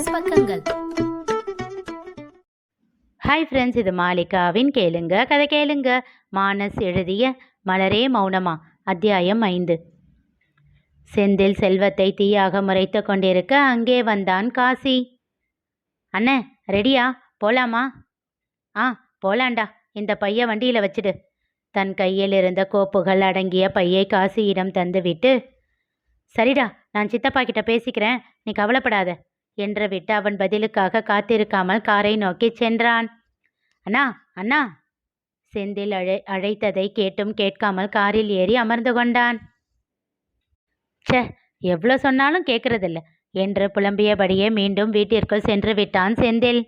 மானஸ் பக்கங்கள். Hi friends, இது மாலிகாவின் கேளுங்க கதை கேளுங்க. மானஸ் எழுதிய மலரே மௌனமா அத்தியாயம் 5. செந்தில் செல்வத்தை தீயாக முறைத்து கொண்டிருக்க அங்கே வந்தான் காசி. அண்ணே, ரெடியா? போலாமா? போலாண்டா. இந்த பைய வண்டியில் வச்சுடு. தன் கையில் இருந்த கோப்புகள் அடங்கிய பையை காசியிடம் தந்துவிட்டு, சரிடா, நான் சித்தப்பா கிட்ட பேசிக்கிறேன், நீ கவலைப்படாத என்று விட்டு அவன் பதிலுக்காக காத்திருக்காமல் காரை நோக்கி சென்றான். அண்ணா அண்ணா, செந்தில் அழைத்ததை கேட்டும் கேட்காமல் காரில் ஏறி அமர்ந்து கொண்டான். ச்சே, எவ்வளோ சொன்னாலும் கேட்கறதில்ல என்று புலம்பியபடியே மீண்டும் வீட்டிற்குள் சென்று விட்டான் செந்தில்.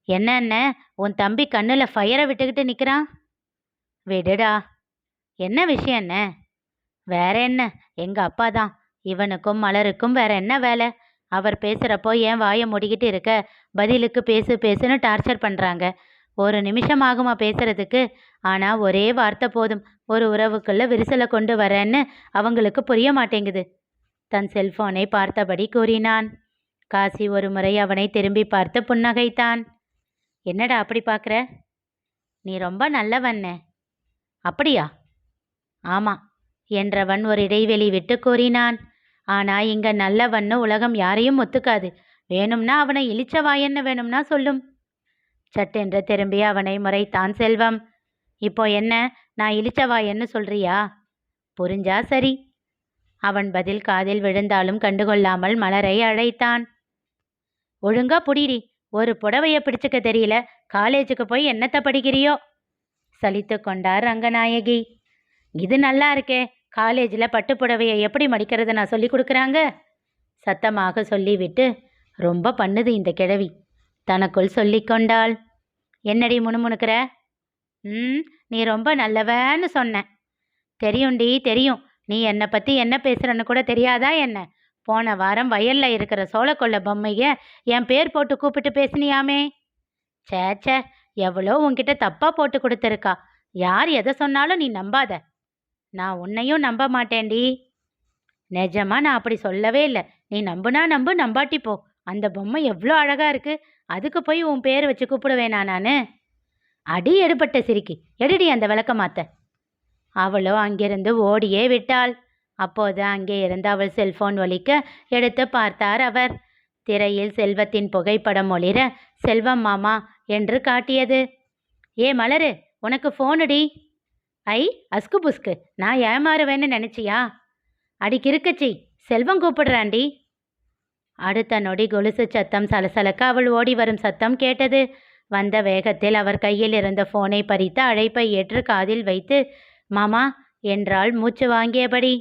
என்ன உன் தம்பி கண்ணில் ஃபயரை விட்டுக்கிட்டு நிற்கிறான்? விடுடா. என்ன விஷயம் என்ன? வேற என்ன, எங்கள் அப்பா தான். இவனுக்கும் மலருக்கும் வேற என்ன வேலை? அவர் பேசுகிறப்போ ஏன் வாயை முடிக்கிட்டு இருக்க? பதிலுக்கு பேசுன்னு டார்ச்சர் பண்ணுறாங்க. ஒரு நிமிஷம் ஆகுமா பேசுறதுக்கு? ஆனால் ஒரே வார்த்தை போதும், ஒரு உறவுக்குள்ள விரிசலை கொண்டு வரேன்னு அவங்களுக்கு புரிய மாட்டேங்குது. தன் செல்போனை பார்த்தபடி கூறினான். காசி ஒரு முறை அவனை திரும்பி பார்த்து புன்னகைத்தான். என்னடா அப்படி பார்க்குற? நீ ரொம்ப நல்லவண்ண. அப்படியா? ஆமாம் என்றவன் ஒரு இடைவெளி விட்டு கூறினான். ஆனால் இங்கே நல்லவன்னு உலகம் யாரையும் ஒத்துக்காது. வேணும்னா அவனை இழிச்சவாயன்னு வேணும்னா சொல்லும். சட்டென்று திரும்பி அவனை முறைத்தான் செல்வம். இப்போ என்ன, நான் இழிச்சவாயன்னு சொல்றியா? புரிஞ்சா சரி. அவன் பதில் காதில் விழுந்தாலும் கண்டுகொள்ளாமல் மலரை அழைத்தான். ஒழுங்கா புடிடி. ஒரு புடவையை பிடிச்சுக்க தெரியல, காலேஜுக்கு போய் என்னத்தை படிக்கிறியோ? சலித்து கொண்டார் ரங்கநாயகி. இது நல்லா இருக்கே, காலேஜில் பட்டு புடவையை எப்படி மடிக்கிறது நான் சொல்லி கொடுக்குறாங்க சத்தமாக சொல்லிவிட்டு, ரொம்ப பண்ணுது இந்த கிழவி, தனக்குள் சொல்லி கொண்டாள். என்னடி முணுமுணுக்கிற? நீ ரொம்ப நல்லவன்னு சொன்ன. தெரியும்டி தெரியும். நீ என்னை பற்றி என்ன பேசுகிறன்னு கூட தெரியாதா என்ன? போன வாரம் வயலில் இருக்கிற சோளக்கொல்லை பொம்மையை என் பேர் போட்டு கூப்பிட்டு பேசினியாமே. சேச்சே, எவ்வளோ உன்கிட்ட தப்பாக போட்டு கொடுத்துருக்கா. யார் எதை சொன்னாலும் நீ நம்பாத. நான் உன்னையும் நம்ப மாட்டேன்டி. நிஜமா நான் அப்படி சொல்லவே இல்லை. நீ நம்புனா நம்பு, நம்பாட்டி போ. அந்த பொம்மை எவ்வளோ அழகாக இருக்குது, அதுக்கு போய் உன் பேர் வச்சு கூப்பிடுவேனா நான்? அடி எடுபட்ட சிரிக்கி, எடுடி அந்த விளக்க மாத்த. அவளோ அங்கிருந்து ஓடியே விட்டாள். அப்போது அங்கே இருந்து அவள் செல்போன் ஒலிக்க எடுத்து பார்த்தார் அவர். திரையில் செல்வத்தின் புகைப்படம் ஒளிர செல்வம் மாமா என்று காட்டியது. ஏ மலரு, உனக்கு ஃபோனுடி. ஐ அஸ்கு புஸ்கு, நான் ஏமாறுவேன்னு நினச்சியா? அடிக்கு இருக்கச்சி, செல்வம் கூப்பிடுறாண்டி. அடுத்த நொடி கொலுசு சத்தம் சலசலக்க அவள் ஓடி வரும் சத்தம் கேட்டது. வந்த வேகத்தில் அவர் கையில் இருந்த ஃபோனை பறித்து அழைப்பை ஏற்று காதில் வைத்து மாமா என்றாள் மூச்சு வாங்கியபடி.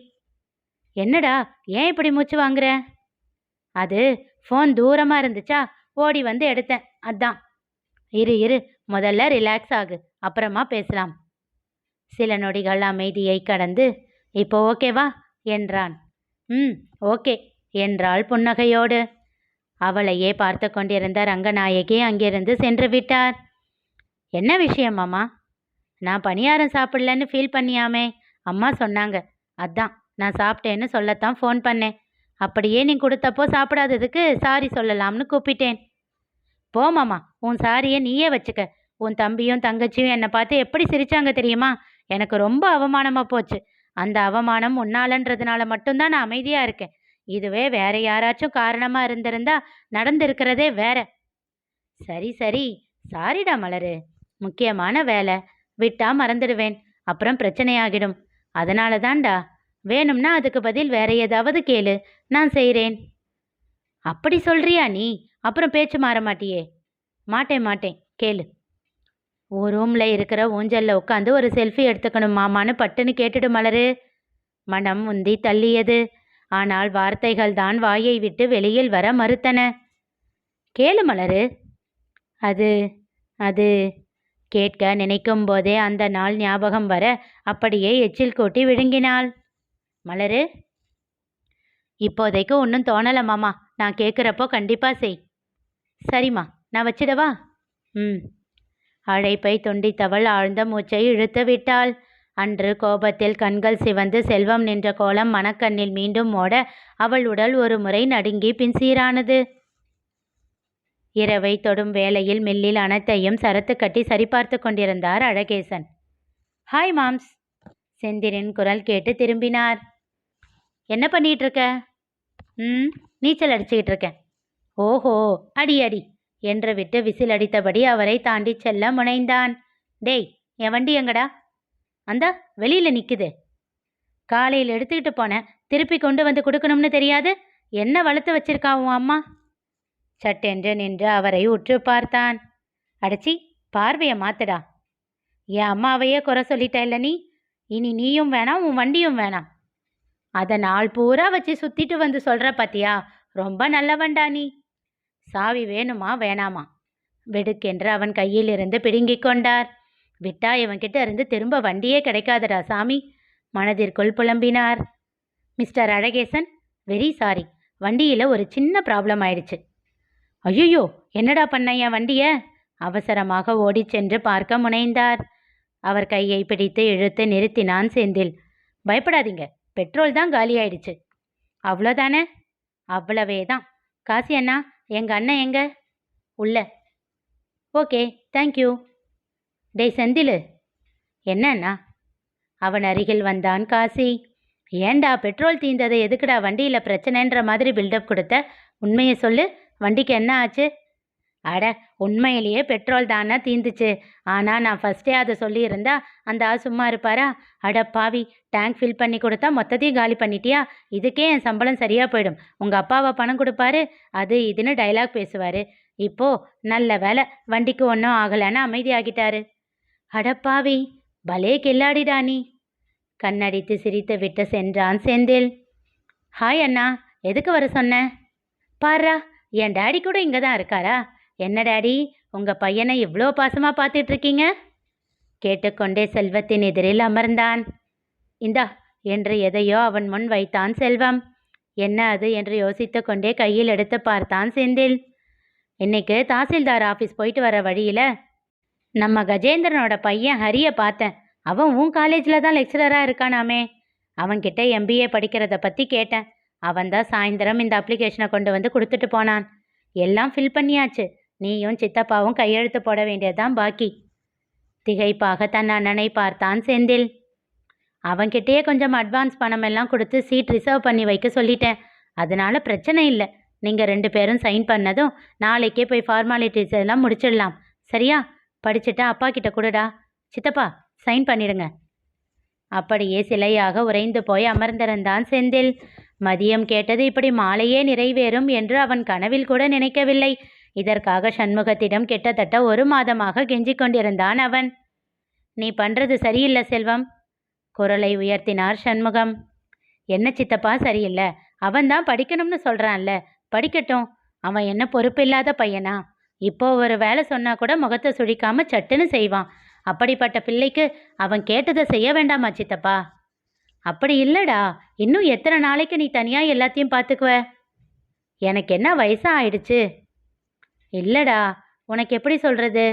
என்னடா, ஏன் இப்படி மூச்சு வாங்குற? அது ஃபோன் தூரமாக இருந்துச்சா, ஓடி வந்து எடுத்தேன், அதான். இரு முதல்ல ரிலாக்ஸ் ஆகு, அப்புறமா பேசலாம். சில நொடிகள் அமைதியை கடந்து, இப்போ ஓகேவா என்றான். ஓகே என்றாள் புன்னகையோடு. அவளையே பார்த்து கொண்டிருந்த ரங்கநாயகி அங்கிருந்து சென்று விட்டார். என்ன விஷயம் மாமா? நான் பணியாரம் சாப்பிடலன்னு ஃபீல் பண்ணியாமே, அம்மா சொன்னாங்க. அதான் நான் சாப்பிட்டேன்னு சொல்லத்தான் ஃபோன் பண்ணேன். அப்படியே நீ கொடுத்தப்போ சாப்பிடாததுக்கு சாரி சொல்லலாம்னு கூப்பிட்டேன். போ மாமா, உன் சாரியை நீயே வச்சுக்க. உன் தம்பியும் தங்கச்சியும் என்னை பார்த்து எப்படி சிரிச்சாங்க தெரியுமா? எனக்கு ரொம்ப அவமானமாக போச்சு. அந்த அவமானம் உன்னாலன்றதுனால மட்டும்தான் நான் அமைதியாக இருக்கேன். இதுவே வேற யாராச்சும் காரணமாக இருந்திருந்தா நடந்திருக்கிறதே வேற. சரி சாரிடா மலரு, முக்கியமான வேலை, விட்டா மறந்துடுவேன், அப்புறம் பிரச்சனையாகிடும். அதனால தான்டா. வேணும்னா அதுக்கு பதில் வேற ஏதாவது கேளு, நான் செய்கிறேன். அப்படி சொல்றியா நீ? அப்புறம் பேச்சு மாற மாட்டியே. மாட்டேன், கேளு. ஒரு ரூமில் இருக்கிற ஊஞ்சலில் உட்காந்து ஒரு செல்ஃபி எடுத்துக்கணும் மாமான்னு பட்டுன்னு கேட்டுடு மலரு. மனம் முந்தி தள்ளியது. ஆனால் வார்த்தைகள் தான் வாயை விட்டு வெளியில் வர மறுத்தன. கேளு மலரு. அது கேட்க நினைக்கும் போதே அந்த நாள் ஞாபகம் வர அப்படியே எச்சில் கூட்டி விழுங்கினாள். மலரு, இப்போதைக்கு ஒன்றும் தோணலை மாமா, நான் கேட்குறப்போ கண்டிப்பாக செய். சரிம்மா, நான் வச்சிடவா? அழைப்பை துண்டித்தவள் ஆழ்ந்த மூச்சை இழுத்து விட்டாள். அன்று கோபத்தில் கண்கள் சிவந்து செல்வம் நின்ற கோலம் மனக்கண்ணில் மீண்டும் ஓட அவள் உடல் ஒரு முறை நடுங்கி பின் சீரானது. இரவை தொடும் வேளையில் மில்லில் அனைத்தையும் சரத்து கட்டி சரிபார்த்து கொண்டிருந்தார் அழகேசன். ஹாய் மாம்ஸ், செந்திலின் குரல் கேட்டு திரும்பினார். என்ன பண்ணிட்டு இருக்க? நீச்சல் அடிச்சுக்கிட்டு இருக்கேன். ஓஹோ, அடி அடி என்று விட்டு விசில் அடித்தபடி அவரை தாண்டி செல்ல முனைந்தான். டேய், என் வண்டி எங்கடா? அந்த வெளியில நிக்குது. காலையில் எடுத்துக்கிட்டு போனேன், திருப்பி கொண்டு வந்து கொடுக்கணும்னு தெரியாது? என்ன வளர்த்து வச்சிருக்கா உன் அம்மா? சட்டென்று நின்று அவரை உற்று பார்த்தான். அடச்சி, பார்வையை மாத்துடா. என் அம்மாவையே குறை சொல்லிட்ட இல்லை நீ? இனி நீயும் வேணாம், உன் வண்டியும் வேணாம். அதை நாள் பூரா வச்சு சுத்திட்டு வந்து சொல்ற பாத்தியா? ரொம்ப நல்லவன்டா நீ. சாவி வேணுமா வேணாமா? வெடுக்கென்று அவன் கையில் இருந்து பிடுங்கிக் கொண்டார். விட்டா இவன்கிட்ட இருந்து திரும்ப வண்டியே கிடைக்காதடா சாமி, மனதிற்குள் புலம்பினார். மிஸ்டர் அழகேசன், வெரி சாரி, வண்டியில் ஒரு சின்ன ப்ராப்ளம் ஆயிடுச்சு. ஐயோ, என்னடா பண்ண என் வண்டியை? அவசரமாக ஓடி சென்று பார்க்க முனைந்தார். அவர் கையை பிடித்து இழுத்து நிறுத்தினான் செந்தில். பயப்படாதீங்க, பெட்ரோல் தான் காலி ஆயிடுச்சு. அவ்வளோதானே? அவ்வளவே தான். காசி அண்ணா, எங்கள் அண்ணன் எங்க? உள்ள. Okay, thank you. டேய் செந்தில். என்ன அண்ணா? அவன் அருகில் வந்தான் காசி. ஏண்டா பெட்ரோல் தீந்ததை எதுக்குடா வண்டியில் பிரச்சனைன்ற மாதிரி பில்டப் கொடுத்த? உண்மையை சொல்லு, வண்டிக்கு என்ன ஆச்சு? அட, உண்மையிலேயே பெட்ரோல் தானே தீந்துச்சு. ஆனால் நான் ஃபஸ்ட்டே அதை சொல்லியிருந்தா அந்த ஆள் சும்மா இருப்பாரா? அட பாவி, டேங்க் ஃபில் பண்ணி கொடுத்தா மொத்தத்தையும் காலி பண்ணிட்டியா? இதுக்கே என் சம்பளம் சரியாக போயிடும். உங்கள் அப்பாவை பணம் கொடுப்பாரு, அது இதுன்னு டைலாக் பேசுவார். இப்போது நல்ல வேலை, வண்டிக்கு ஒன்றும் ஆகலைன்னு அமைதியாகிட்டாரு. அடப்பாவி, பலே கில்லாடிடா நீ. கண்ணடித்து சிரித்து விட்டு சென்றான் செந்தில். ஹாய் அண்ணா, எதுக்கு வர சொன்ன? பாரா, என் டேடி கூட இங்கே தான் இருக்காரா? என்ன டேடி, உங்கள் பையனை இவ்வளோ பாசமாக பார்த்துட்டு இருக்கீங்க? கேட்டுக்கொண்டே செல்வத்தின் எதிரில் அமர்ந்தான். இந்தா என்று எதையோ அவன் முன் வைத்தான் செல்வம். என்ன அது என்று யோசித்து கொண்டே கையில் எடுத்து பார்த்தான் செந்தில். இன்னைக்கு தாசில்தார் ஆஃபீஸ் போயிட்டு வர வழியில் நம்ம கஜேந்திரனோட பையன் ஹரியை பார்த்தேன். அவன் உன் காலேஜில் தான் லெக்சரராக இருக்கானாமே. அவன்கிட்ட MBA படிக்கிறத பற்றி கேட்டேன். அவன்தான் சாயந்தரம் இந்த அப்ளிகேஷனை கொண்டு வந்து கொடுத்துட்டு போனான். எல்லாம் ஃபில் பண்ணியாச்சு. நீயும் சித்தப்பாவும் கையெழுத்து போட வேண்டியதுதான் பாக்கி. திகைப்பாக தன் அண்ணனை பார்த்தான் செந்தில். அவன்கிட்டயே கொஞ்சம் அட்வான்ஸ் பணம் எல்லாம் கொடுத்து சீட் ரிசர்வ் பண்ணி வைக்க சொல்லிட்டேன். அதனால பிரச்சனை இல்லை. நீங்கள் 2 பேரும் சைன் பண்ணதும் நாளைக்கே போய் ஃபார்மாலிட்டிஸ் எல்லாம் முடிச்சிடலாம். சரியா? படிச்சுட்டா அப்பா கிட்ட கொடுடா. சித்தப்பா, சைன் பண்ணிடுங்க. அப்படியே சிலையாக உறைந்து போய் அமர்ந்திருந்தான் செந்தில். மதியம் கேட்டது இப்படி மாலையே நிறைவேறும் என்று அவன் கனவில் கூட நினைக்கவில்லை. இதற்காக சண்முகத்திடம் கிட்டத்தட்ட 1 மாதமாக கெஞ்சிக் கொண்டிருந்தான் அவன். நீ பண்றது சரியில்லை செல்வம், குரலை உயர்த்தினார் சண்முகம். என்ன சித்தப்பா சரியில்லை? அவன்தான் படிக்கணும்னு சொல்றான்ல, படிக்கட்டும். அவன் என்ன பொறுப்பில்லாத பையனா? இப்போ ஒரு வேலை சொன்னா கூட முகத்தை சுழிக்காம சட்டுன்னு செய்வான். அப்படிப்பட்ட பிள்ளைக்கு அவன் கேட்டதை செய்ய வேண்டாமா சித்தப்பா? அப்படி இல்லடா, இன்னும் எத்தனை நாளைக்கு நீ தனியாக எல்லாத்தையும் பார்த்துக்குவ? எனக்கு என்ன வயசா ஆயிடுச்சு? இல்லடா, உனக்கு எப்படி சொல்கிறது?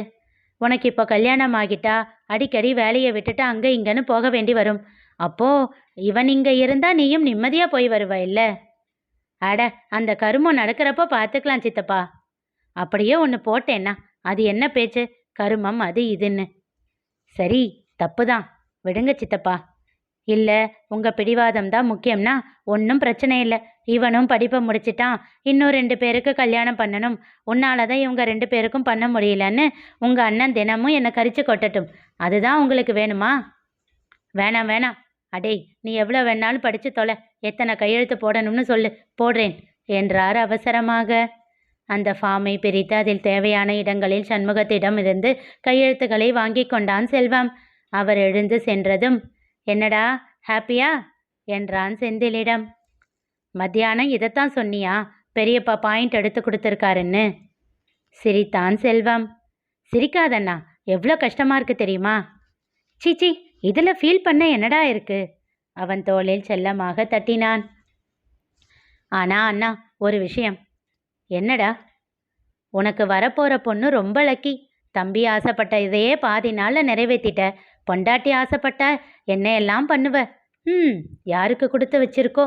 உனக்கு இப்போ கல்யாணம் ஆகிட்டா அடிக்கடி வேலையை விட்டுட்டு அங்கே இங்கேன்னு போக வேண்டி வரும். அப்போது இவன் இங்கே இருந்தால் நீயும் நிம்மதியாக போய் வருவ இல்லை? அட, அந்த கருமம் நடக்கிறப்போ பார்த்துக்கலாம் சித்தப்பா. அப்படியே ஒன்று போட்டேன்னா அது என்ன பேச்சு? கருமம் அது இதுன்னு. சரி, தப்பு தான், விடுங்க சித்தப்பா. இல்லை, உங்கள் பிடிவாதம் தான் முக்கியம்னா ஒன்றும் பிரச்சனை இல்லை. இவனும் படிப்பை முடிச்சிட்டான், இன்னும் 2 பேருக்கு கல்யாணம் பண்ணணும். உன்னால தான் இவங்க 2 பேருக்கும் பண்ண முடியலன்னு உங்கள் அண்ணன் தினமும் என்னை கரிச்சு கொட்டட்டும். அதுதான் உங்களுக்கு வேணுமா? வேணாம் வேணாம். அடே, நீ எவ்வளோ வேணாலும் படித்து தொலை. எத்தனை கையெழுத்து போடணும்னு சொல்லு, போடுறேன் என்றார் அவசரமாக. அந்த ஃபார்மை பிரித்து அதில் தேவையான இடங்களில் சண்முகத்திடம் இருந்து கையெழுத்துக்களை வாங்கி கொண்டான் செல்வம். அவர் எழுந்து சென்றதும், என்னடா ஹாப்பியா என்றான் செந்திலிடம். மத்தியானம் இதைத்தான் சொன்னியா? பெரியப்பா பாயிண்ட் எடுத்து கொடுத்துருக்காருன்னு சிரித்தான் செல்வம். சிரிக்காதண்ணா, எவ்வளோ கஷ்டமாக இருக்கு தெரியுமா? சீச்சி, இதில் ஃபீல் பண்ண என்னடா இருக்கு? அவன் தோளில் செல்லமாக தட்டினான். ஆனா அண்ணா, ஒரு விஷயம். என்னடா? உனக்கு வரப்போகிற பொண்ணு ரொம்ப லக்கி. தம்பி ஆசைப்பட்ட இதையே பாதி நாளில் நிறைவேற்றிட்ட. பொண்டாட்டி ஆசைப்பட்ட என்ன எல்லாம் பண்ணுவ. யாருக்கு கொடுத்து வச்சிருக்கோ?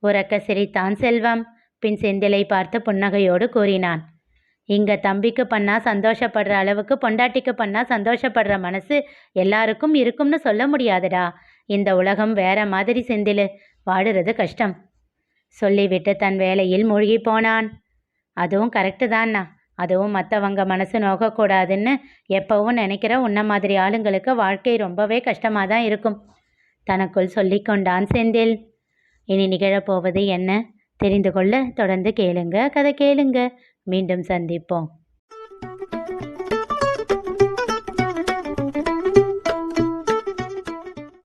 உறக்க சிரித்தான் செல்வம். பின் செந்திலை பார்த்து புன்னகையோடு கூறினான். இங்கே தம்பிக்கு பண்ணால் சந்தோஷப்படுற அளவுக்கு பொண்டாட்டிக்கு பண்ணால் சந்தோஷப்படுற மனசு எல்லாருக்கும் இருக்கும்னு சொல்ல முடியாதுடா. இந்த உலகம் வேற மாதிரி செந்தில், வாடுறது கஷ்டம் சொல்லிவிட்டு தன் வேலையில் மூழ்கி போனான். அதுவும் கரெக்டு தான்ண்ணா. அதுவும் மற்றவங்க மனசு நோகக்கூடாதுன்னு எப்பவும் நினைக்கிற உன்ன மாதிரி ஆளுங்களுக்கு வாழ்க்கை ரொம்பவே கஷ்டமாக தான் இருக்கும் தனக்குள் சொல்லி கொண்டான் செந்தில். இனி நிகழப்போவது என்ன தெரிந்து கொள்ள தொடர்ந்து கேளுங்க. கதை கேளுங்க. மீண்டும் சந்திப்போம்.